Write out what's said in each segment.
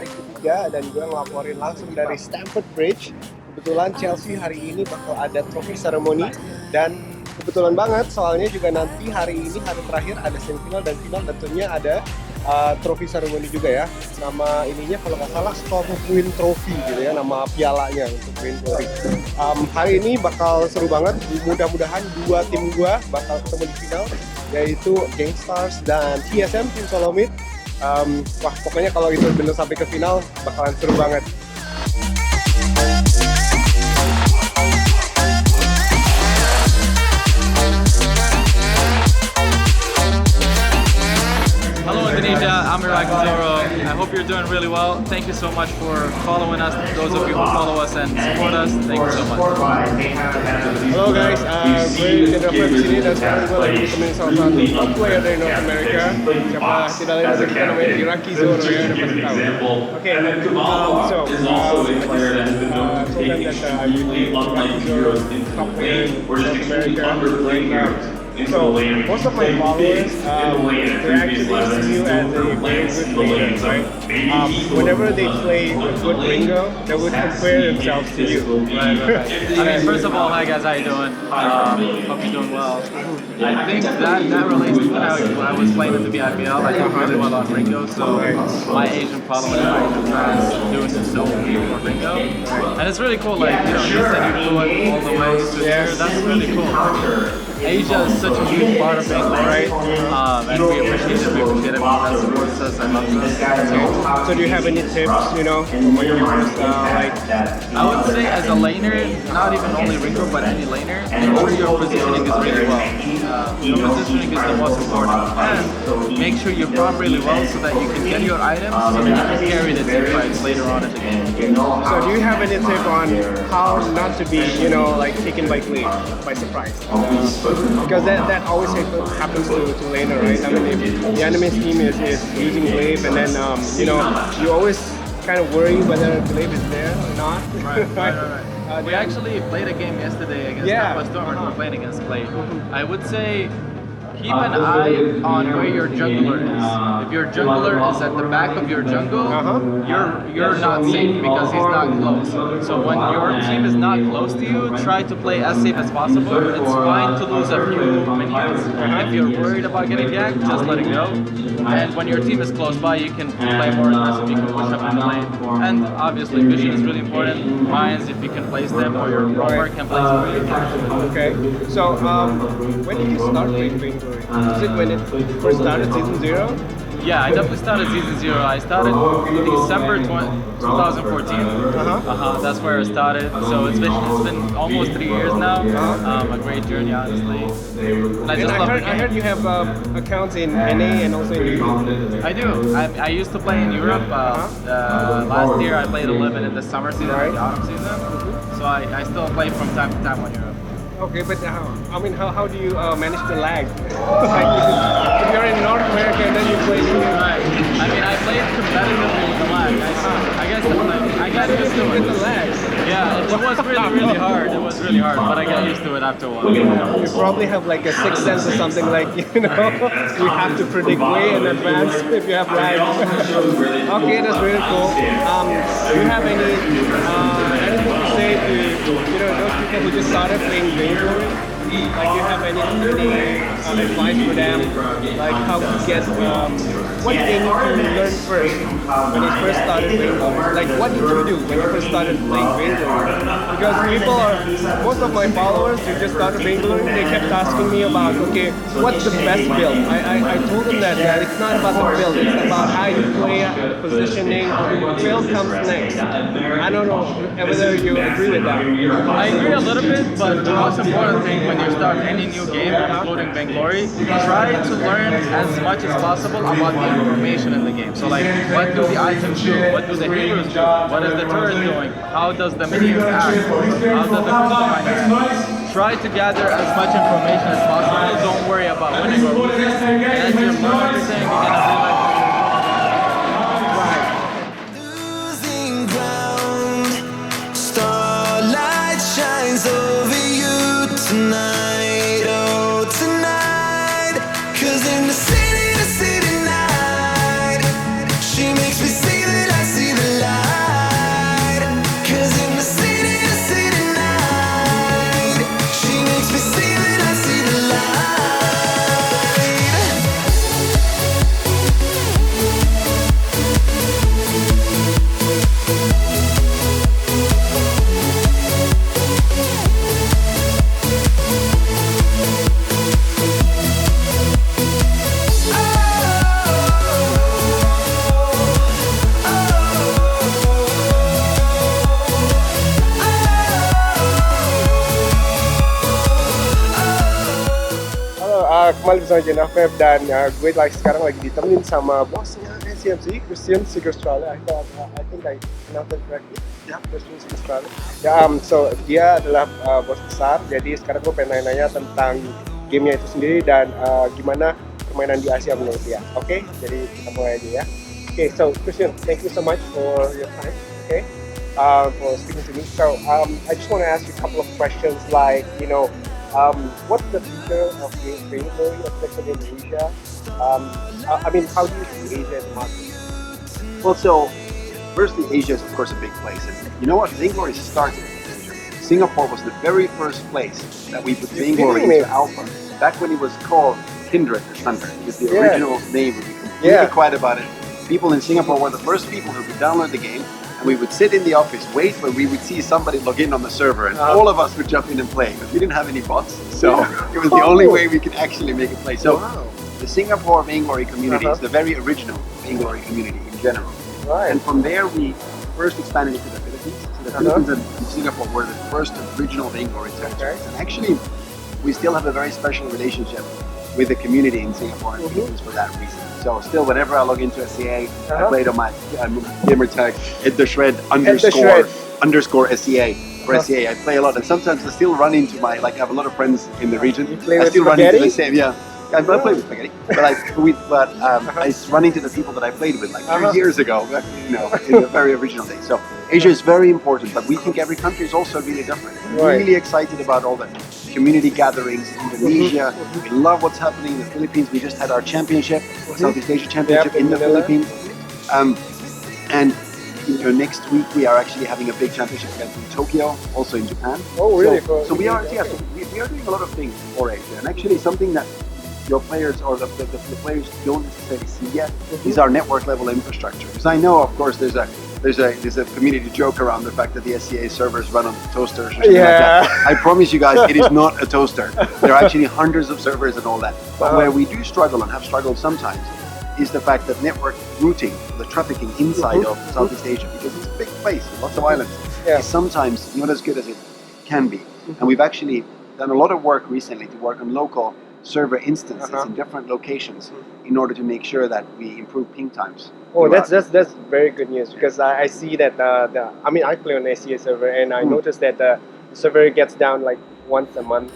hari ketiga dan gue ngelaporin langsung dari Stamford Bridge. Kebetulan Chelsea hari ini bakal ada trophy ceremony dan kebetulan banget soalnya juga nanti hari ini hari terakhir ada semifinal dan final, tentunya ada trophy ceremony juga ya. Nama ininya kalau nggak salah Storm Queen Trophy gitu ya, nama pialanya untuk Vainglory. Hari ini bakal seru banget, mudah-mudahan dua tim gua bakal ketemu di final, yaitu Gangstars dan TSM Tim Solomid. Wah pokoknya kalau itu bener sampai ke final bakalan seru banget. Hello Indonesia, I'm Vainglory. I hope you're doing really well. Thank you so much for following us. Those of you who follow us and support us, thank you so much. Halo guys, gue jenderalfeb di sini dan sekarang gue lagi ditemenin salah satu top player dari North America. Siapa tidak lain dari kita namanya Iraqi Zoro ya, udah pasti tahu. Okay, so I just told them that I'm really Iraqi Zoro, top player in North America right now. So most of my followers, they actually see you as a very good player, right? Whenever they play a good Ringo, they would compare themselves to you. Right. I mean, first of all, hi guys, how you doing? Hope you're doing well. I think that relates to when I was playing in the VIPL. I did really well on Ringo, so my Asian followers, my Asian fans doing know me for Ringo. And it's really cool, like, you know, you said you flew it all the way to here. That's really cool. Asia is such a huge part of Vainglory, and we appreciate everyone that supports us and loves us. So do you have any tips, you know, when you first like? I would say as a laner, not even only Ringo, but any laner, make sure your positioning is really well. Your positioning is the most important, and make sure you farm really well so that you can get your items so that you can carry the team fights later on in the game. So do you have any tip on how not to be, you know, like taken by surprise? Because that always happens to laner, right? I mean, if the enemy's team is using glaive, and then you know, you always kind of worry whether glaive is there or not. Right. We actually played a game yesterday against Alpha Storm, and we're playing against Glaive. I would say keep an eye on where your jungler is. If your jungler is at the back of your jungle, you're not safe because he's not close. So when your team is not close to you, try to play as safe as possible. It's fine to lose a few minions. If you're worried about getting ganked, just let it go. And when your team is close by, you can play more aggressive, you can push up in the lane. And obviously vision is really important. Mines, if you can place them, or your roamer can place them really good. Okay, so when did you start playing Vainglory? Is it when it first started, season 0? Yeah, I definitely started season 0. I started December 2014. That's where I started. So it's been almost 3 years now. A great journey, honestly. And I heard you have accounts in NA and also in Europe. I do. I used to play in Europe. Last year I played a little bit in the summer season, the autumn season. So I still play from time to time on Europe. Okay, but I mean, how do you manage the lag? Like, if you're in North America and then you play here. Right. I mean, I played competitively with the lag. I guess I got used to it. With the lag. Yeah, it was really hard. It was really hard, but I got used to it after a while. You probably have like a sixth sense or something, like, you know, you have to predict way in advance if you have lag. Okay, that's really cool. Do you have anything to say to, you know, those people who just started playing Vainglory? Like, you have any advice for them, like how to get what they need to learn first when they first started Vainglory? Like, what did you do when you first started playing Vainglory? Because most of my followers who just started Vainglory, they kept asking me about, okay, what's the best build? I told them that it's not about the build, it's about how you play, positioning. Build comes next. I don't know whether you agree with that. I agree a little bit, but the most important thing when you start any new game, including Vainglory, try to learn as much as possible about the information in the game. So like, what do the items do? What do the healers do? What is the turret doing? How does the minions act? How does the combine act? Try to gather as much information as possible. Don't worry about winning or losing. And as you learn everything, you're gonna realize. Losing ground, starlight shines over you tonight, oh tonight. 'Cause in the city night, she makes me see that I see kembali bersama jenderalfeb dan gue sekarang lagi ditemenin sama bosnya SCMC, Christian Sigerstrale. I think I pronounced it correctly. Yeah, Christian Sigerstrale. Ya, so dia adalah bos besar. Jadi sekarang gue pengen nanya tentang gamenya itu sendiri dan gimana permainan di Asia menurut dia. Oke, jadi kita mulai aja ya. Okay, so Christian, thank you so much for your time. Okay, for speaking to me. So I just want to ask you a couple of questions, like what's the future of Vainglory, especially in Asia? I mean, how do you see Asia as a market? Well, so firstly, Asia is of course a big place, and you know what? Vainglory started in Asia. Singapore was the very first place that we put Vainglory into alpha. Back when it was called Kindred or Thunder, because the original name would be completely quiet about it. People in Singapore were the first people who could download the game. And we would sit in the office, wait where we would see somebody log in on the server, and all of us would jump in and play. But we didn't have any bots, so it was the only way we could actually make it play. So the Singapore Vainglory community is the very original Vainglory community in general. Right. And from there we first expanded into the Philippines. So the Philippines and Singapore were the first original Vainglory territories. And actually, we still have a very special relationship with the community in Singapore and Philippines for that reason. So still, whenever I log into SCA, I played on my gamer tag @theshred__ SCA for SCA. I play a lot, and sometimes I still run into I have a lot of friends in the region. You play I with still spaghetti? run into the same, I play with spaghetti, but I run into the people that I played with 3 years ago, in the very original days. So Asia is very important, but we think every country is also really different. We're really excited about all the community gatherings in Indonesia. We love what's happening in the Philippines. We just had our championship, Southeast Asia Championship in the Philippines. And next week we are actually having a big championship event in Tokyo, also in Japan. Oh, really? So we are doing a lot of things for Asia, and actually something that your players or the players don't necessarily see yet is our network level infrastructure. Because I know, of course, there's a community joke around the fact that the SCA servers run on toasters or something like that. I promise you guys, it is not a toaster. There are actually hundreds of servers and all that. But where we do struggle and have struggled sometimes is the fact that network routing, the trafficking inside of Southeast Asia, because it's a big place, lots of islands, is sometimes not as good as it can be. And we've actually done a lot of work recently to work on local server instances in different locations in order to make sure that we improve ping times. Oh, that's very good news, because I see that I play on SCA server, and I noticed that the server gets down once a month,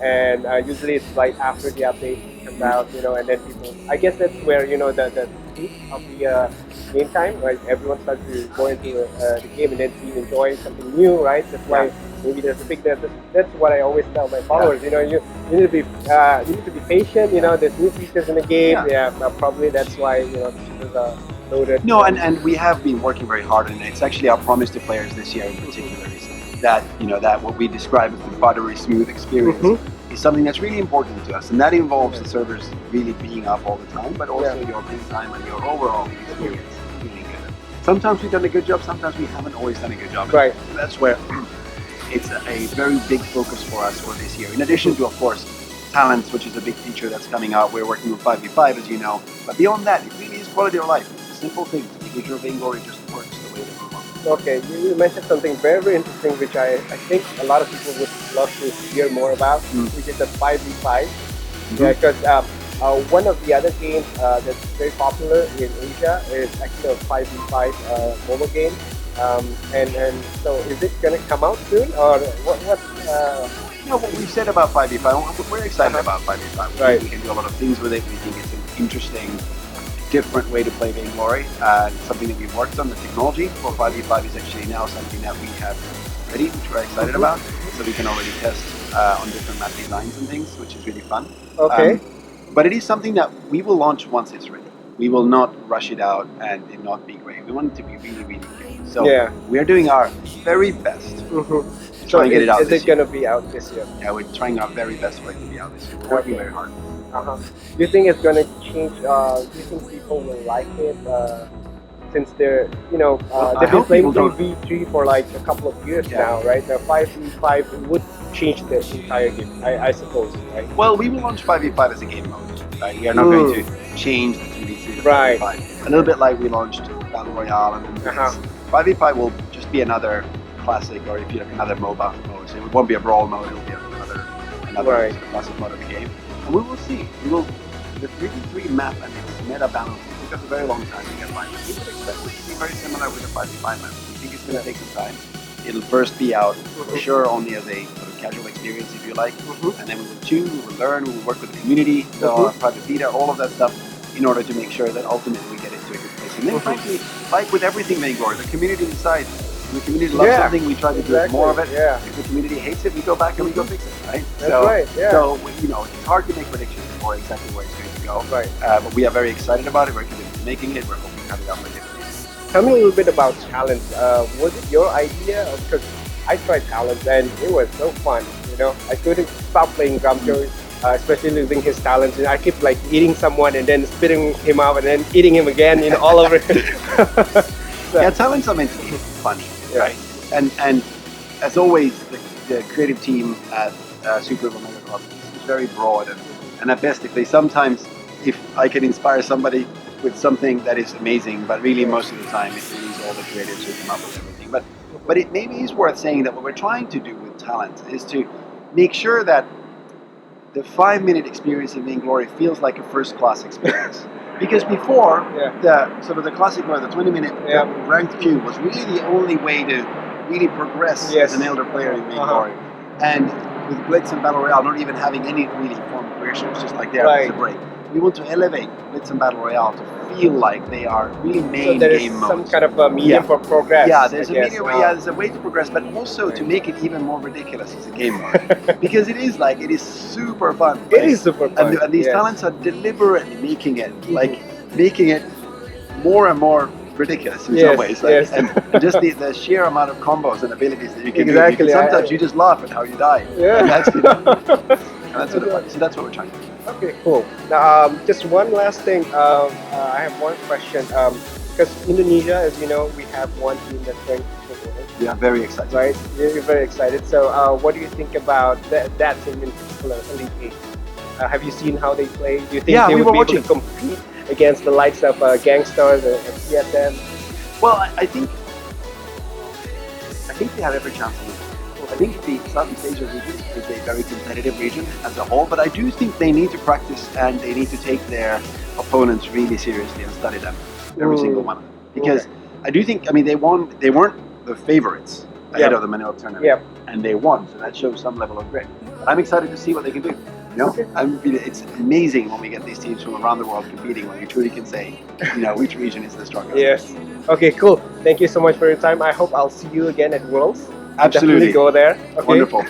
and usually it's after the update comes out, and then people. I guess that's where the peak of the game time, right? Everyone starts to go into the game and then to enjoy something new, right? That's why. Maybe there's a big difference. That's what I always tell my followers. You need to be patient. There's new features in the game. Probably that's why the features are loaded. No, and we have been working very hard, and it's actually our promise to players this year in particular is that that what we describe as the buttery smooth experience is something that's really important to us, and that involves the servers really being up all the time, but also your ping time and your overall experience being good. Sometimes we've done a good job. Sometimes we haven't always done a good job. Right. So that's where. It's a very big focus for us for this year. In addition to, of course, talents, which is a big feature that's coming out. We're working with 5v5, as you know. But beyond that, it really is quality of life. It's a simple thing. Making sure Vainglory just works the way that we want. Okay, you mentioned something very interesting, which I think a lot of people would love to hear more about, which is the 5v5. Because one of the other games that's very popular in Asia is actually a 5v5 mobile game. And so is it going to come out soon, or what what we've said about 5v5, we're excited about 5v5. Right. We can do a lot of things with it. We think it's an interesting, different way to play Vainglory. Something that we've worked on, the technology for 5v5 is actually now something that we have ready, which we're excited about. So we can already test on different map designs and things, which is really fun. Okay. But it is something that we will launch once it's ready. We will not rush it out and it not be great. We want it to be really, really good. So we are doing our very best to try and get it out this year. Is it going to be out this year? Yeah, we're trying our very best for it to be out this year. We're working very hard. Do you think it's going to change? Do you think people will like it? Since they're, they've been playing V3 for a couple of years now, right? The 5v5 would change the entire game, I suppose, right? Well, we will launch 5v5 as a game mode, right? We are not going to change the 3v3 to 5v5. A little bit like we launched Battle Royale and then 5v5 will just be another classic, or if you like another MOBA mode. So it won't be a brawl mode, it will be another classic mode of the game. And we will see. The 3v3 map and its meta balance took us a very long time to get right. We would expect it to be very similar with the 5v5 map. We think it's going to take some time. It'll first be out for sure only as a sort of casual experience, if you like, and then we will tune, we will learn, we will work with the community, private beta, all of that stuff, in order to make sure that ultimately we get it to a good place. And then, frankly, like with everything Vainglory, the community decides. If the community loves something, we try to do more of it. Yeah. If the community hates it, we go back and we go fix it, right? That's right, yeah. So, it's hard to make predictions for exactly where it's going to go. Right. But we are very excited about it. We're committed to making it. We're hoping to have it out by the end of the year. Tell me a little bit about Talent. Was it your idea? Because I tried Talent and it was so fun. I couldn't stop playing Gramjo, especially using his talents. I kept like eating someone and then spitting him out and then eating him again, all over. Yeah, talents are meant to be fun, right? And as always, the creative team at Super Omega Club is very broad, and at best, if I can inspire somebody with something that is amazing, but really most of the time it's all the creatives who come up with everything. But it maybe is worth saying that what we're trying to do with Talent is to make sure that the 5-minute experience in Vainglory feels like a first-class experience. Because before, the classic or the 20-minute ranked queue was really the only way to really progress as an elder player in Vainglory. And with Blitz and Battle Royale not even having any really formal progression, it's just like there as a break. We want to elevate Blitz and Battle Royale to feel like they are really main game modes. Some kind of a medium for progress. Yeah, there's a way to progress, but also to make it even more ridiculous as a game mode. Because it is super fun. It is super fun. And these talents are deliberately making it more and more ridiculous in some ways. And just the sheer amount of combos and abilities that you can do. Because sometimes you just laugh at how you die. Yeah. And that's what we're trying to do. Okay, cool. Now, just one last thing. I have one question. Because Indonesia, as you know, we have one team that's going to win. We are very excited. Right? You're very excited. So, what do you think about that team in particular, Elite 8? Have you seen how they play? Do you think they would be able to compete against the likes of Gangstars and CSM? Well, I think they have every chance to win. I think the Southeast Asia region is a very competitive region as a whole, but I do think they need to practice and they need to take their opponents really seriously and study them, every single one of them. Because I do think, they weren't the favorites ahead of the Manila tournament, and they won, so that shows some level of grit. I'm excited to see what they can do. It's amazing when we get these teams from around the world competing, when you truly can say, which region is the strongest. Yes. Okay, cool. Thank you so much for your time. I hope I'll see you again at Worlds. Absolutely. Definitely go there. Okay? Wonderful.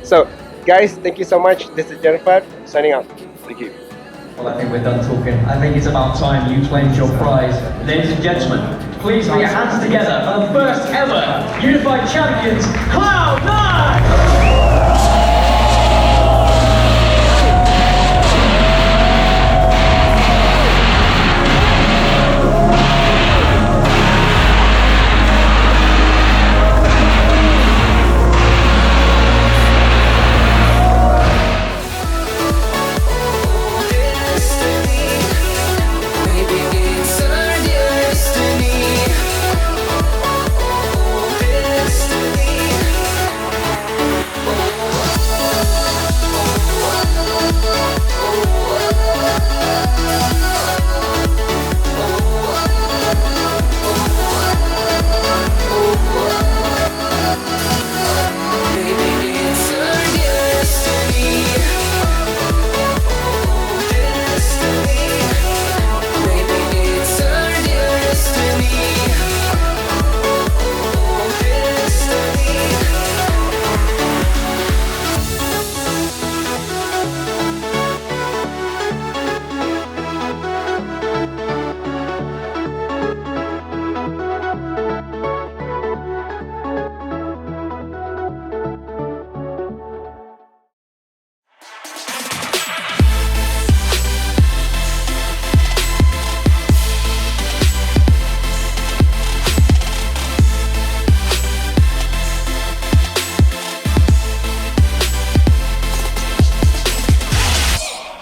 So, guys, thank you so much. This is jenderalfeb signing out. Thank you. Well, I think we're done talking. I think it's about time you claimed your prize. Ladies and gentlemen, please put your hands together for the first ever Unified Champions, Cloud9!